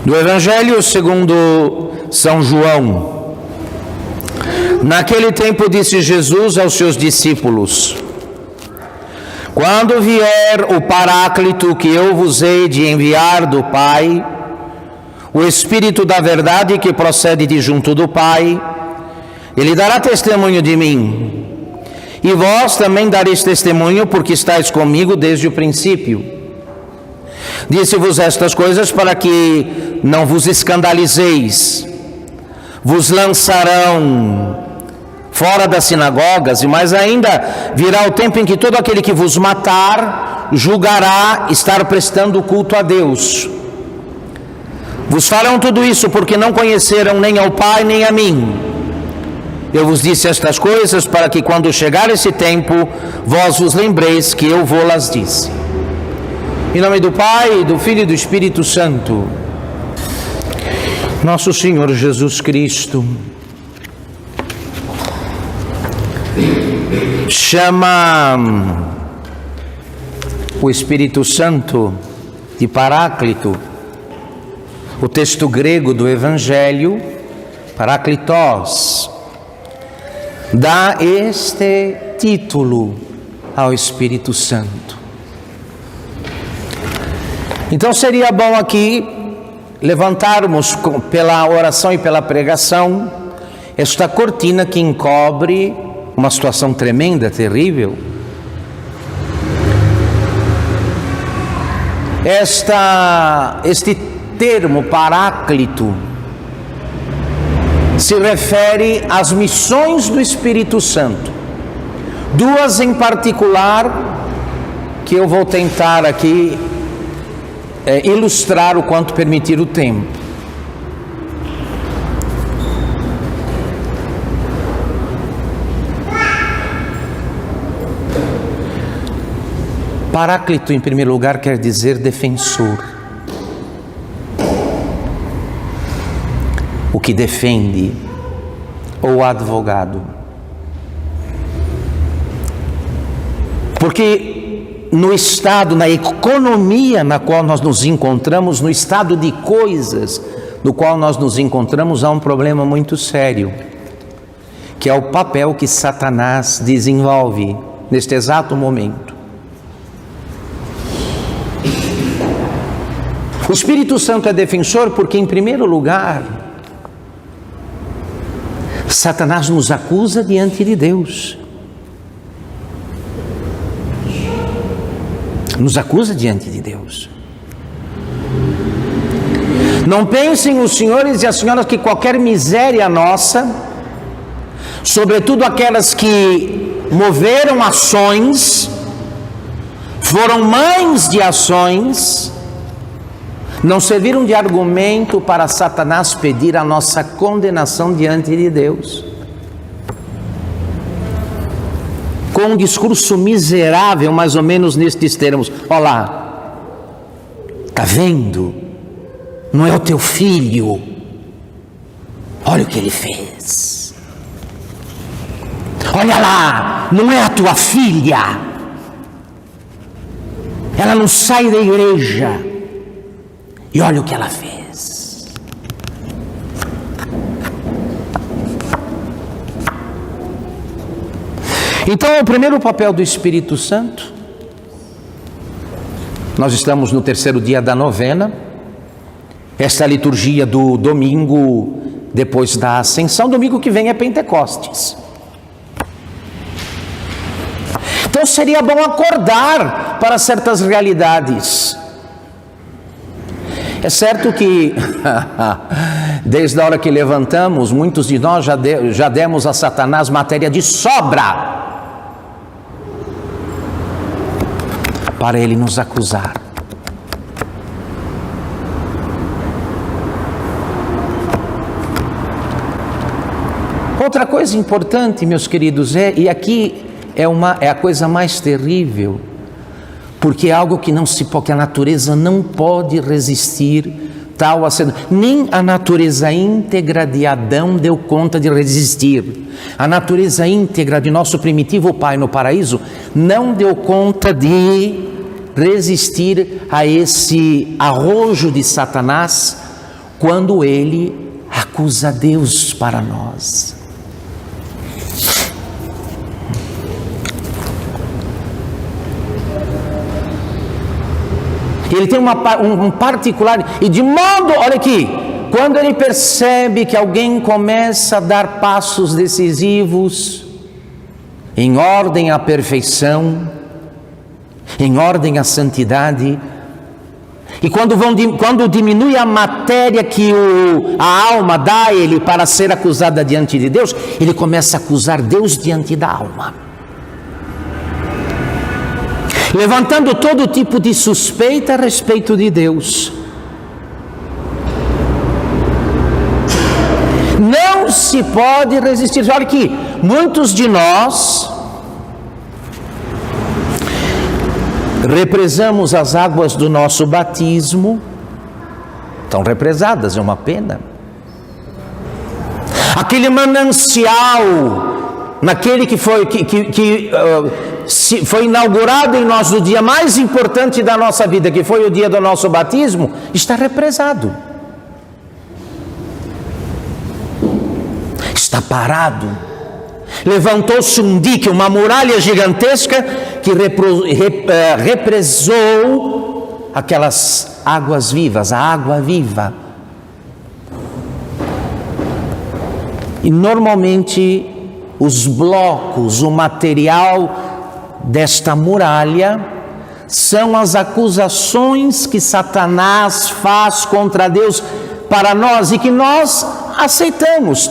Do Evangelho segundo São João. Naquele tempo disse Jesus aos seus discípulos: quando vier o Paráclito que eu vos hei de enviar do Pai, o Espírito da verdade que procede de junto do Pai, ele dará testemunho de mim. E vós também dareis testemunho, porque estáis comigo desde o princípio. Disse-vos estas coisas para que não vos escandalizeis. Vos lançarão fora das sinagogas, e mais ainda virá o tempo em que todo aquele que vos matar julgará estar prestando culto a Deus. Vos farão tudo isso porque não conheceram nem ao Pai nem a mim. Eu vos disse estas coisas para que quando chegar esse tempo, vós vos lembreis que eu vou-las disse. Em nome do Pai, do Filho e do Espírito Santo. Nosso Senhor Jesus Cristo chama o Espírito Santo de Paráclito. O texto grego do Evangelho, Paráclitos, dá este título ao Espírito Santo. Então seria bom aqui levantarmos pela oração e pela pregação esta cortina que encobre uma situação tremenda, terrível. Este termo Paráclito se refere às missões do Espírito Santo. Duas em particular que eu vou tentar aqui ilustrar o quanto permitir o tempo. Paráclito, em primeiro lugar, quer dizer defensor. O que defende, ou advogado. Porque no estado, na economia na qual nós nos encontramos, no estado de coisas no qual nós nos encontramos, há um problema muito sério, que é o papel que Satanás desenvolve neste exato momento. O Espírito Santo é defensor porque, em primeiro lugar, Satanás nos acusa diante de Deus. Nos acusa diante de Deus. Não pensem os senhores e as senhoras que qualquer miséria nossa, sobretudo aquelas que moveram ações, foram mães de ações, não serviram de argumento para Satanás pedir a nossa condenação diante de Deus. Com um discurso miserável, mais ou menos nestes termos: olha lá, está vendo? Não é o teu filho, olha o que ele fez. Olha lá, não é a tua filha, ela não sai da igreja, e olha o que ela fez. Então, o primeiro papel do Espírito Santo, nós estamos no terceiro dia da novena, esta é a liturgia do domingo depois da Ascensão, domingo que vem é Pentecostes. Então seria bom acordar para certas realidades. É certo que, desde a hora que levantamos, muitos de nós já demos a Satanás matéria de sobra para ele nos acusar. Outra coisa importante, meus queridos, e aqui é a coisa mais terrível, porque é algo que que a natureza não pode resistir, tal nem a natureza íntegra de Adão deu conta de resistir. A natureza íntegra de nosso primitivo pai no paraíso não deu conta de resistir a esse arrojo de Satanás quando ele acusa Deus para nós. Ele tem um particular, e de modo, olha aqui, quando ele percebe que alguém começa a dar passos decisivos em ordem à perfeição, em ordem à santidade, e quando diminui a matéria que a alma dá a ele para ser acusada diante de Deus, ele começa a acusar Deus diante da alma, levantando todo tipo de suspeita a respeito de Deus. Não se pode resistir. Olha aqui, muitos de nós represamos as águas do nosso batismo, estão represadas, é uma pena. Aquele manancial, naquele que foi inaugurado em nós no dia mais importante da nossa vida, que foi o dia do nosso batismo, está represado. Está parado. Levantou-se um dique, uma muralha gigantesca que represou aquelas águas vivas, a água viva. E normalmente os blocos, o material desta muralha são as acusações que Satanás faz contra Deus para nós e que nós aceitamos.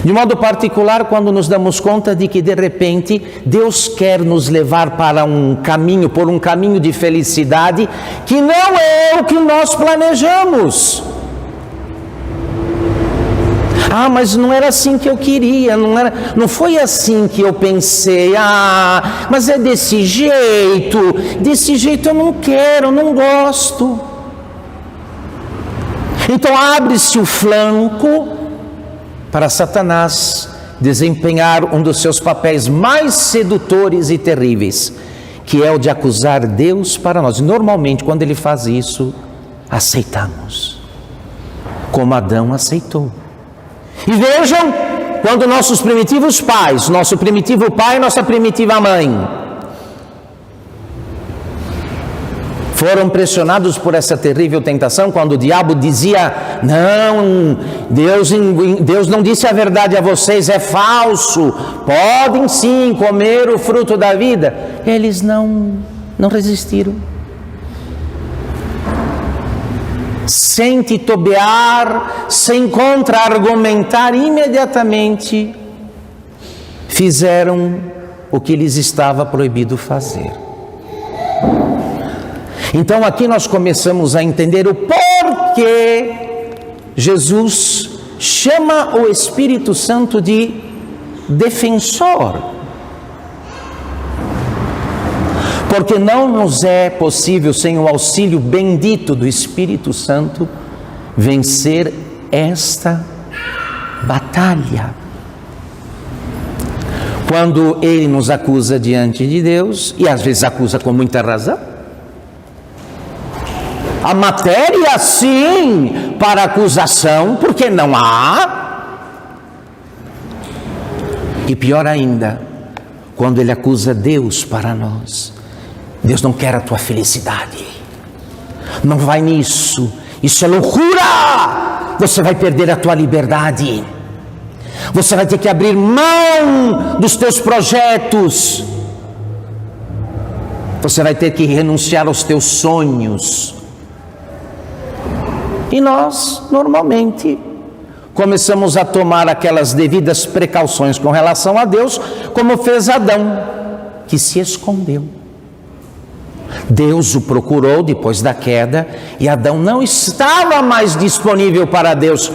De modo particular, quando nos damos conta de que de repente Deus quer nos levar para por um caminho de felicidade que não é o que nós planejamos. Mas não era assim que eu queria, não foi assim que eu pensei. Mas é desse jeito eu não quero, não gosto. Então abre-se o flanco para Satanás desempenhar um dos seus papéis mais sedutores e terríveis, que é o de acusar Deus para nós. Normalmente, quando ele faz isso, aceitamos, como Adão aceitou. E vejam, quando nossos primitivos pais, nosso primitivo pai e nossa primitiva mãe, foram pressionados por essa terrível tentação, quando o diabo dizia: não, Deus não disse a verdade a vocês, é falso, podem sim comer o fruto da vida. Eles não resistiram. Sem titubear, sem contra-argumentar, imediatamente fizeram o que lhes estava proibido fazer. Então aqui nós começamos a entender o porquê Jesus chama o Espírito Santo de defensor. Porque não nos é possível, sem o auxílio bendito do Espírito Santo, vencer esta batalha. Quando ele nos acusa diante de Deus, e às vezes acusa com muita razão, a matéria, sim, para acusação, porque não há. E pior ainda, quando ele acusa Deus para nós. Deus não quer a tua felicidade. Não vai nisso. Isso é loucura. Você vai perder a tua liberdade. Você vai ter que abrir mão dos teus projetos. Você vai ter que renunciar aos teus sonhos. E nós, normalmente, começamos a tomar aquelas devidas precauções com relação a Deus, como fez Adão, que se escondeu. Deus o procurou depois da queda, e Adão não estava mais disponível para Deus,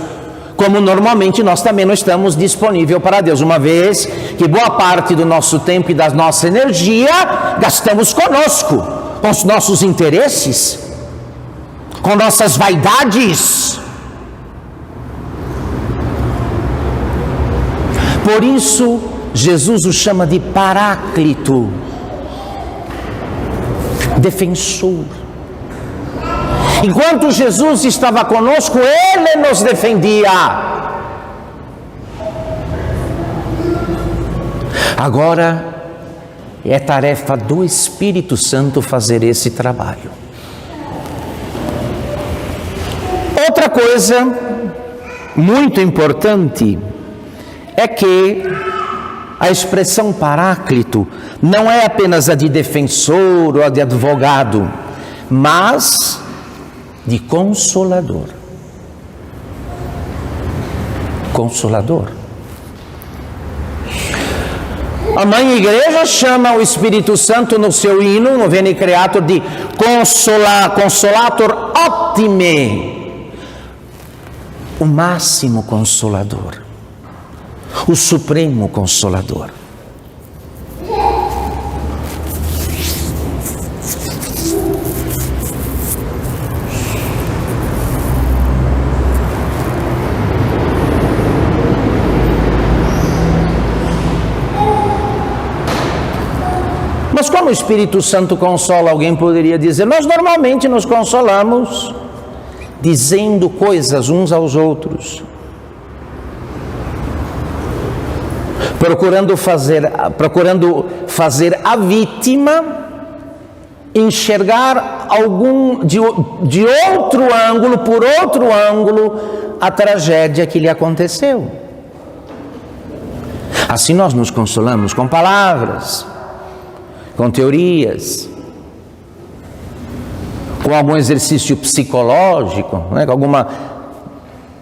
como normalmente nós também não estamos disponíveis para Deus, uma vez que boa parte do nosso tempo e da nossa energia gastamos conosco, com os nossos interesses, com nossas vaidades. Por isso, Jesus o chama de Paráclito. defensor. Enquanto Jesus estava conosco, Ele nos defendia. Agora é tarefa do Espírito Santo fazer esse trabalho. Outra coisa muito importante é que a expressão paráclito não é apenas a de defensor ou a de advogado, mas de consolador. Consolador. A Mãe Igreja chama o Espírito Santo no seu hino, no Veni Creator, de Consolator Optime, o máximo consolador, o supremo consolador. Mas como o Espírito Santo consola? Alguém poderia dizer, nós normalmente nos consolamos dizendo coisas uns aos outros, procurando fazer a vítima enxergar de outro ângulo, por outro ângulo, a tragédia que lhe aconteceu. Assim nós nos consolamos com palavras, com teorias, com algum exercício psicológico, né? Com alguma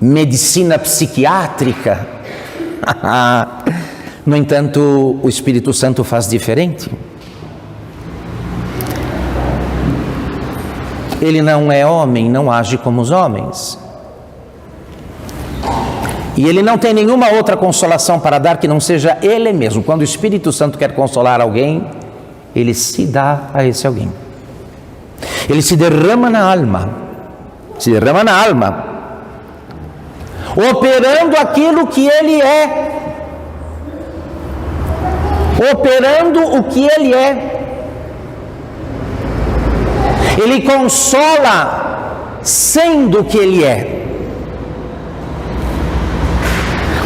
medicina psiquiátrica. No entanto, o Espírito Santo faz diferente. Ele não é homem, não age como os homens. E ele não tem nenhuma outra consolação para dar que não seja ele mesmo. Quando o Espírito Santo quer consolar alguém, ele se dá a esse alguém. Ele se derrama na alma, operando aquilo que ele é, operando o que ele é. Ele consola sendo o que ele é.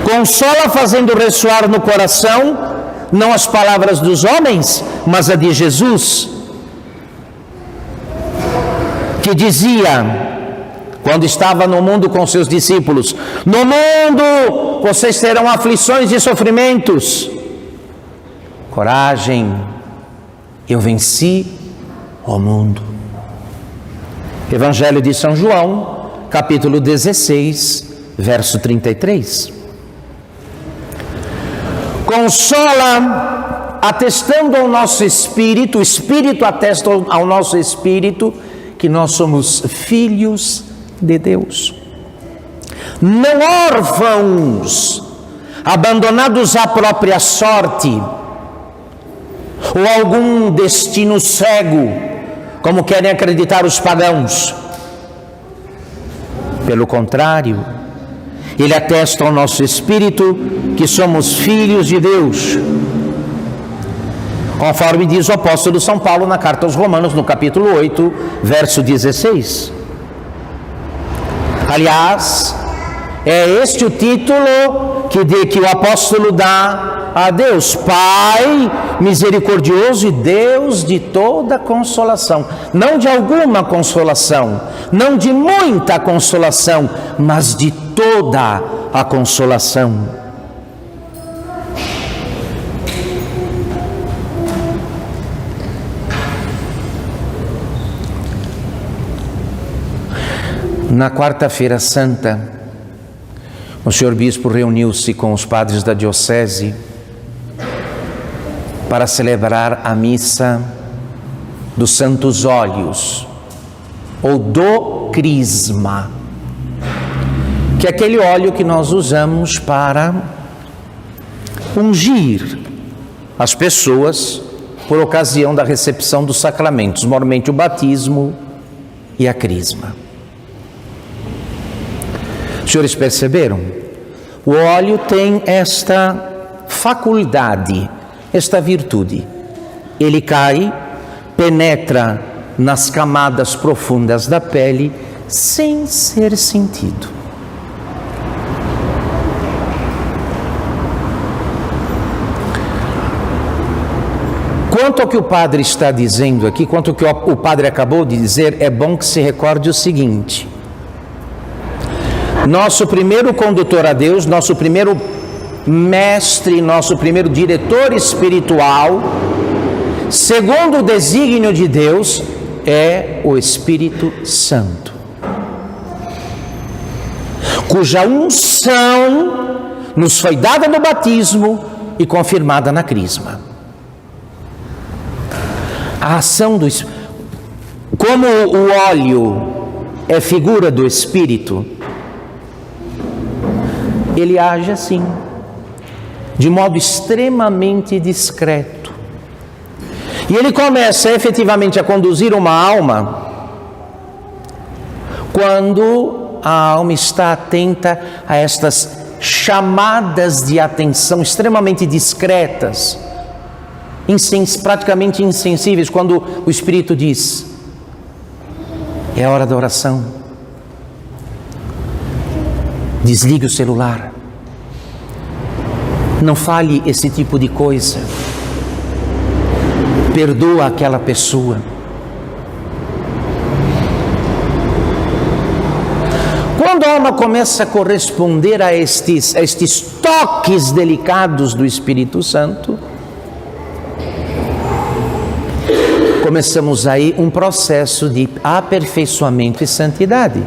Consola fazendo ressoar no coração não as palavras dos homens, mas a de Jesus, que dizia, quando estava no mundo com seus discípulos, no mundo vocês terão aflições e sofrimentos. Coragem, eu venci o mundo. Evangelho de São João, capítulo 16, verso 33. Consola, atestando ao nosso espírito, o Espírito atesta ao nosso espírito que nós somos filhos de Deus. Não órfãos, abandonados à própria sorte, ou algum destino cego, como querem acreditar os pagãos. Pelo contrário, ele atesta ao nosso espírito que somos filhos de Deus, conforme diz o apóstolo São Paulo na carta aos Romanos, no capítulo 8, verso 16. Aliás, é este o título que o apóstolo dá a Deus: Pai misericordioso e Deus de toda consolação. Não de alguma consolação, não de muita consolação, mas de toda a consolação. Na quarta-feira santa, o senhor bispo reuniu-se com os padres da diocese para celebrar a missa dos Santos Óleos, ou do Crisma, que é aquele óleo que nós usamos para ungir as pessoas por ocasião da recepção dos sacramentos, normalmente o batismo e a crisma. Os senhores perceberam? O óleo tem esta faculdade, esta virtude. Ele cai, penetra nas camadas profundas da pele sem ser sentido. Quanto ao que o padre está dizendo aqui, quanto ao que o padre acabou de dizer, é bom que se recorde o seguinte: nosso primeiro condutor a Deus, nosso primeiro mestre, nosso primeiro diretor espiritual, segundo o desígnio de Deus, é o Espírito Santo, cuja unção nos foi dada no batismo e confirmada na crisma. A ação do Espírito, como o óleo é figura do Espírito, ele age assim, de modo extremamente discreto. E ele começa efetivamente a conduzir uma alma quando a alma está atenta a estas chamadas de atenção extremamente discretas, praticamente insensíveis, quando o Espírito diz: é hora da oração, desligue o celular, não fale esse tipo de coisa, perdoa aquela pessoa. Quando a alma começa a corresponder a estes toques delicados do Espírito Santo, começamos aí um processo de aperfeiçoamento e santidade.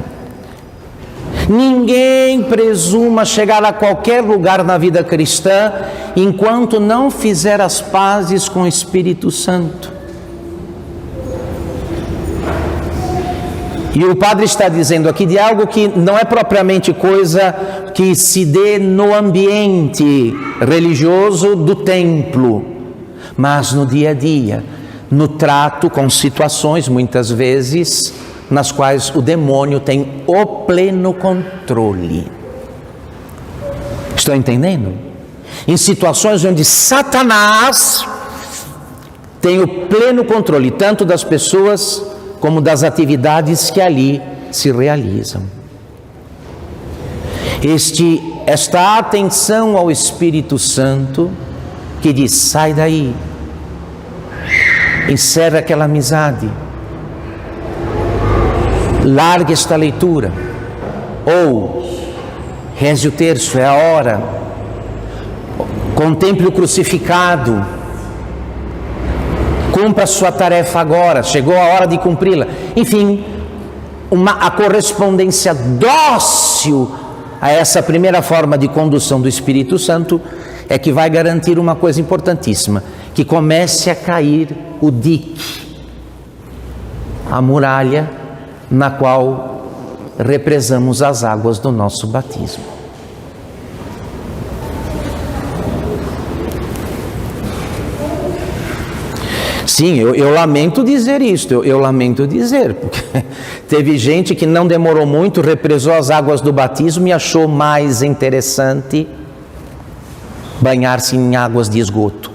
Ninguém presuma chegar a qualquer lugar na vida cristã enquanto não fizer as pazes com o Espírito Santo. E o padre está dizendo aqui de algo que não é propriamente coisa que se dê no ambiente religioso do templo, mas no dia a dia, no trato com situações, muitas vezes, nas quais o demônio tem o pleno controle. Estão entendendo? Em situações onde Satanás tem o pleno controle, tanto das pessoas como das atividades que ali se realizam. Esta atenção ao Espírito Santo, que diz: sai daí, encerra aquela amizade, largue esta leitura, ou reze o terço, é a hora, contemple o crucificado, cumpra a sua tarefa agora, chegou a hora de cumpri-la. Enfim, a correspondência dócil a essa primeira forma de condução do Espírito Santo é que vai garantir uma coisa importantíssima: que comece a cair o dique, a muralha na qual represamos as águas do nosso batismo. Sim, eu lamento dizer isto, eu lamento dizer, porque teve gente que não demorou muito, represou as águas do batismo e achou mais interessante banhar-se em águas de esgoto.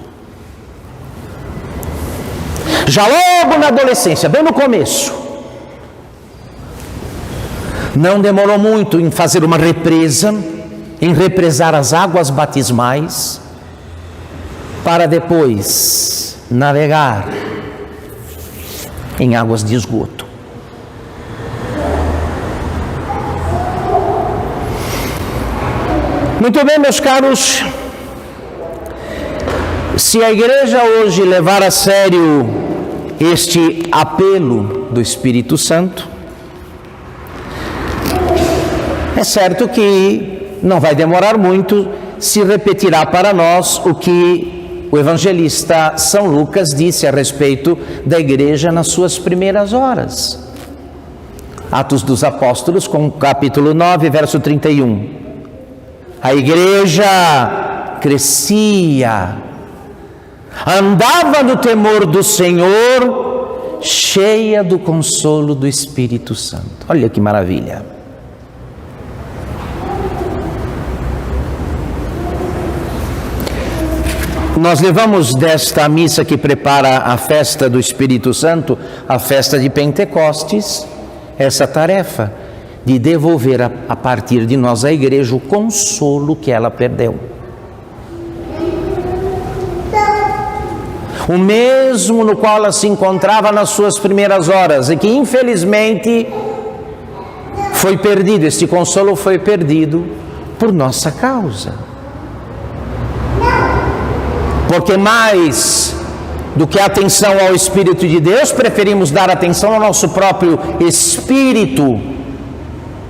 Já logo na adolescência, bem no começo, não demorou muito em fazer uma represa, em represar as águas batismais, para depois navegar em águas de esgoto. Muito bem, meus caros, se a igreja hoje levar a sério este apelo do Espírito Santo, é certo que não vai demorar muito, se repetirá para nós o que o evangelista São Lucas disse a respeito da igreja nas suas primeiras horas. Atos dos Apóstolos, com capítulo 9, verso 31. A igreja crescia, andava no temor do Senhor, cheia do consolo do Espírito Santo. Olha que maravilha! Nós levamos desta missa que prepara a festa do Espírito Santo, a festa de Pentecostes, essa tarefa de devolver a partir de nós à igreja o consolo que ela perdeu. O mesmo no qual ela se encontrava nas suas primeiras horas e que infelizmente foi perdido, este consolo foi perdido por nossa causa. Porque mais do que a atenção ao Espírito de Deus, preferimos dar atenção ao nosso próprio espírito,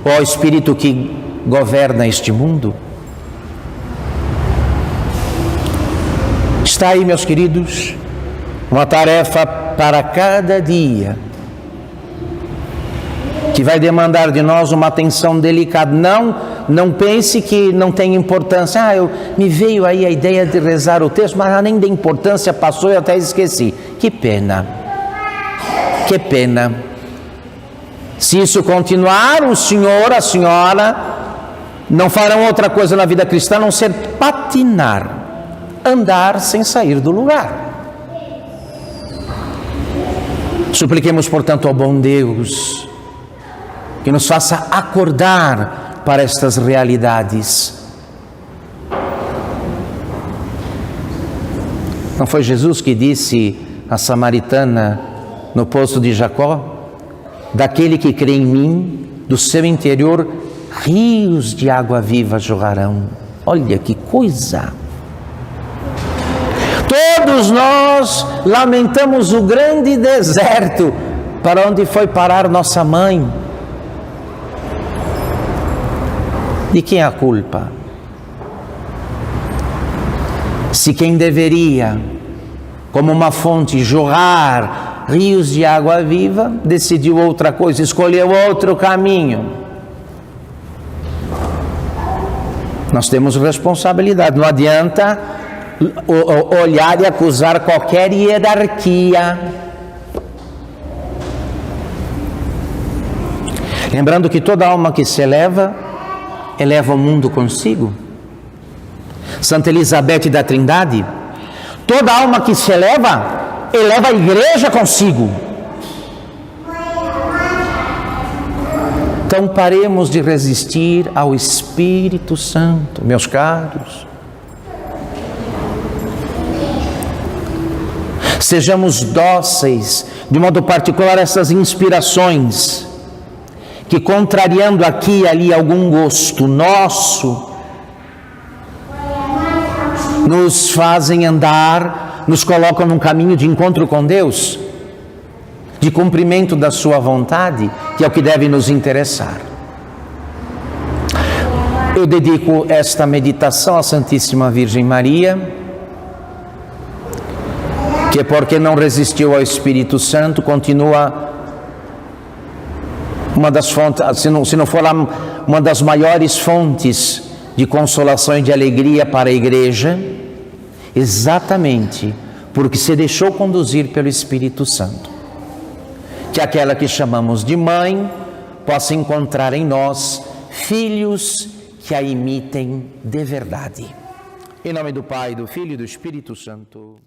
ou ao espírito que governa este mundo. Está aí, meus queridos, uma tarefa para cada dia, que vai demandar de nós uma atenção delicada. Não pense que não tem importância. Me veio aí a ideia de rezar o texto, mas nem da importância, passou e eu até esqueci. Que pena. Que pena. Se isso continuar, o senhor, a senhora, não farão outra coisa na vida cristã a não ser patinar, andar sem sair do lugar. Supliquemos, portanto, ao bom Deus que nos faça acordar para estas realidades. Não foi Jesus que disse à samaritana no poço de Jacó: daquele que crê em mim, do seu interior rios de água viva jorrarão. Olha que coisa! Todos nós lamentamos o grande deserto para onde foi parar nossa mãe. De quem é a culpa? Se quem deveria, como uma fonte, jorrar rios de água viva, decidiu outra coisa, escolheu outro caminho. Nós temos responsabilidade, não adianta olhar e acusar qualquer hierarquia. Lembrando que toda alma que se eleva o mundo consigo. Santa Elizabeth da Trindade: toda alma que se eleva a igreja consigo. Então paremos de resistir ao Espírito Santo, meus caros. Sejamos dóceis, de modo particular, a essas inspirações que, contrariando aqui e ali algum gosto nosso, nos fazem andar, nos colocam num caminho de encontro com Deus, de cumprimento da sua vontade, que é o que deve nos interessar. Eu dedico esta meditação à Santíssima Virgem Maria, que, porque não resistiu ao Espírito Santo, continua uma das fontes, se não for uma das maiores fontes de consolação e de alegria para a igreja, exatamente porque se deixou conduzir pelo Espírito Santo. Que aquela que chamamos de mãe possa encontrar em nós filhos que a imitem de verdade. Em nome do Pai, do Filho e do Espírito Santo.